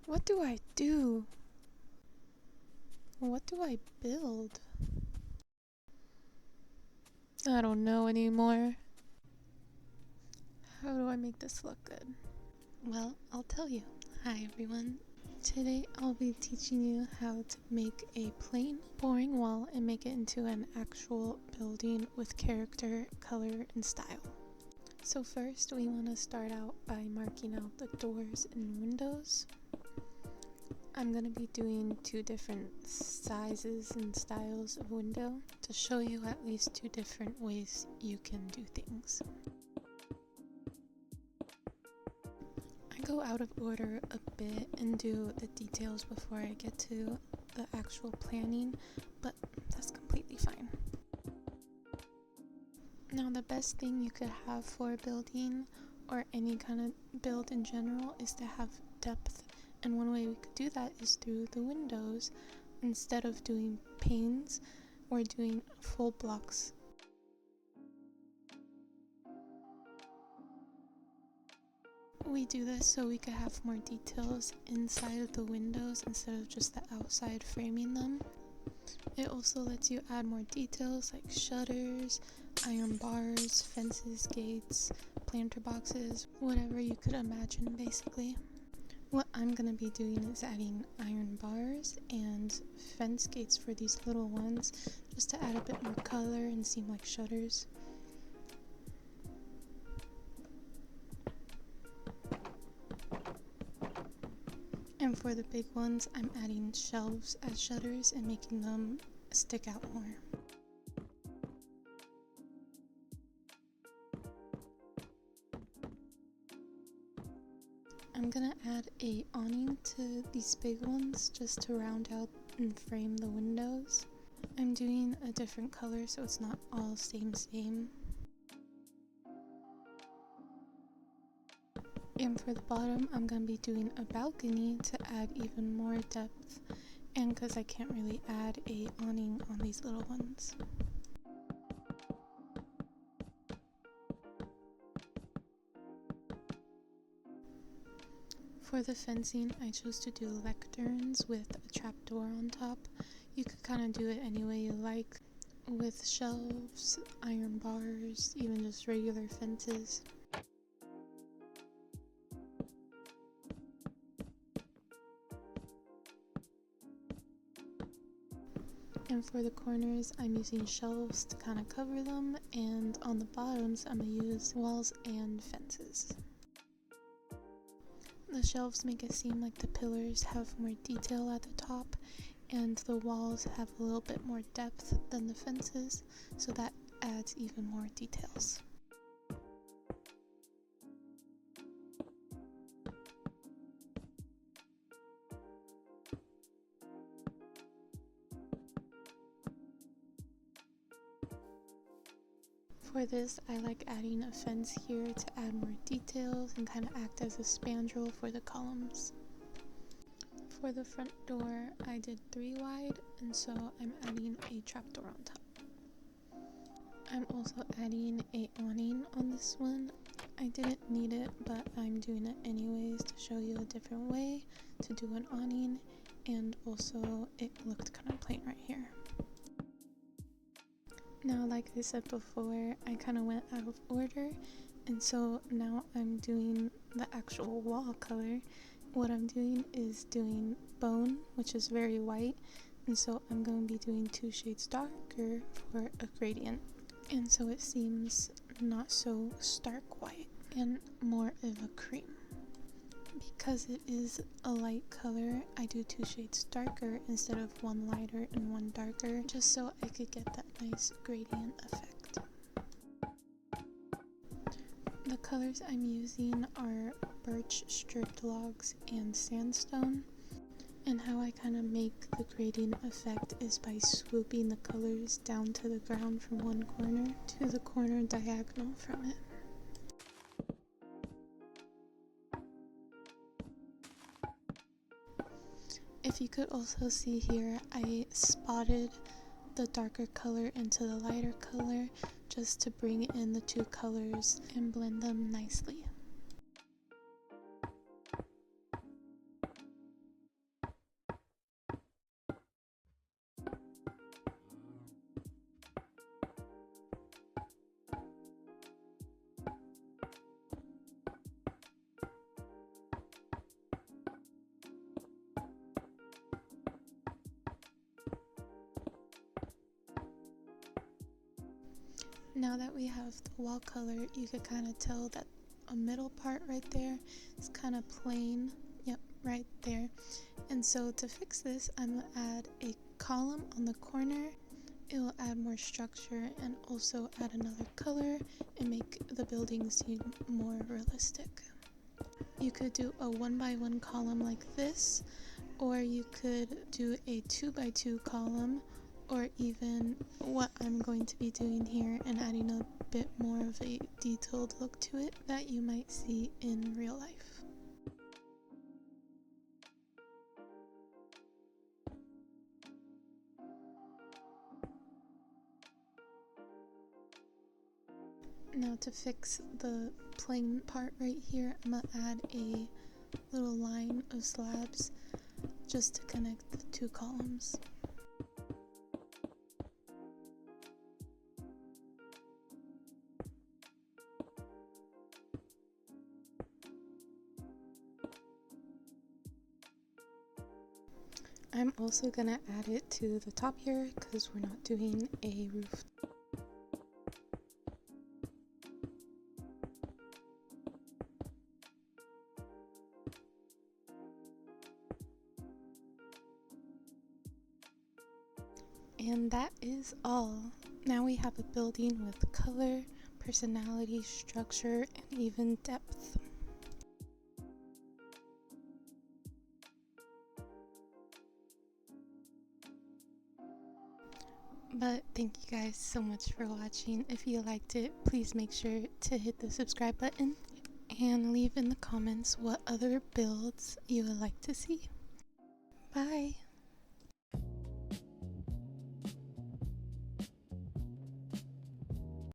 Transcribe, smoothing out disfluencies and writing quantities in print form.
What do I do? What do I build? I don't know anymore. How do I make this look good? Well, I'll tell you. Hi everyone. Today I'll be teaching you how to make a plain, boring wall and make it into an actual building with character, color, and style. So first we want to start out by marking out the doors and windows. I'm going to be doing two different sizes and styles of window to show you at least two different ways you can do things. I go out of order a bit and do the details before I get to the actual planning, but that's completely fine. Now the best thing you could have for a building or any kind of build in general is to have depth, and one way we could do that is through the windows. Instead of doing panes, we're doing full blocks. We do this so we could have more details inside of the windows instead of just the outside framing them. It also lets you add more details like shutters, iron bars, fences, gates, planter boxes, whatever you could imagine basically. What I'm going to be doing is adding iron bars and fence gates for these little ones just to add a bit more color and seem like shutters. And for the big ones, I'm adding shelves as shutters and making them stick out more. I'm gonna add a awning to these big ones just to round out and frame the windows. I'm doing a different color so it's not all same. And for the bottom, I'm going to be doing a balcony to add even more depth, and because I can't really add a awning on these little ones. For the fencing, I chose to do lecterns with a trapdoor on top. You could kind of do it any way you like, with shelves, iron bars, even just regular fences. And for the corners, I'm using shelves to kind of cover them, and on the bottoms, I'm going to use walls and fences. The shelves make it seem like the pillars have more detail at the top, and the walls have a little bit more depth than the fences, so that adds even more details. For this, I like adding a fence here to add more details and kind of act as a spandrel for the columns. For the front door, I did 3 wide, and so I'm adding a trapdoor on top. I'm also adding a awning on this one. I didn't need it, but I'm doing it anyways to show you a different way to do an awning, and also it looked kind of plain right here. Now, like I said before, I kind of went out of order, and so now I'm doing the actual wall color. What I'm doing is doing bone, which is very white, and so I'm going to be doing 2 shades darker for a gradient, and so it seems not so stark white and more of a cream. Because it is a light color, I do 2 shades darker instead of 1 lighter and 1 darker, just so I could get that nice gradient effect. The colors I'm using are birch stripped logs and sandstone, and how I kind of make the gradient effect is by swooping the colors down to the ground from one corner to the corner diagonal from it. If you could also see here, I spotted the darker color into the lighter color just to bring in the 2 colors and blend them nicely. Now that we have the wall color, you could kind of tell that a middle part right there is kind of plain. Yep, right there. And so to fix this, I'm gonna add a column on the corner. It will add more structure and also add another color and make the building seem more realistic. You could do a 1x1 column like this, or you could do a 2x2 column, or even what I'm going to be doing here and adding a bit more of a detailed look to it that you might see in real life. Now to fix the plain part right here, I'm gonna add a little line of slabs just to connect the two columns. I'm also gonna add it to the top here because we're not doing a roof. And that is all. Now we have a building with color, personality, structure, and even depth. But thank you guys so much for watching. If you liked it, please make sure to hit the subscribe button and leave in the comments what other builds you would like to see. Bye!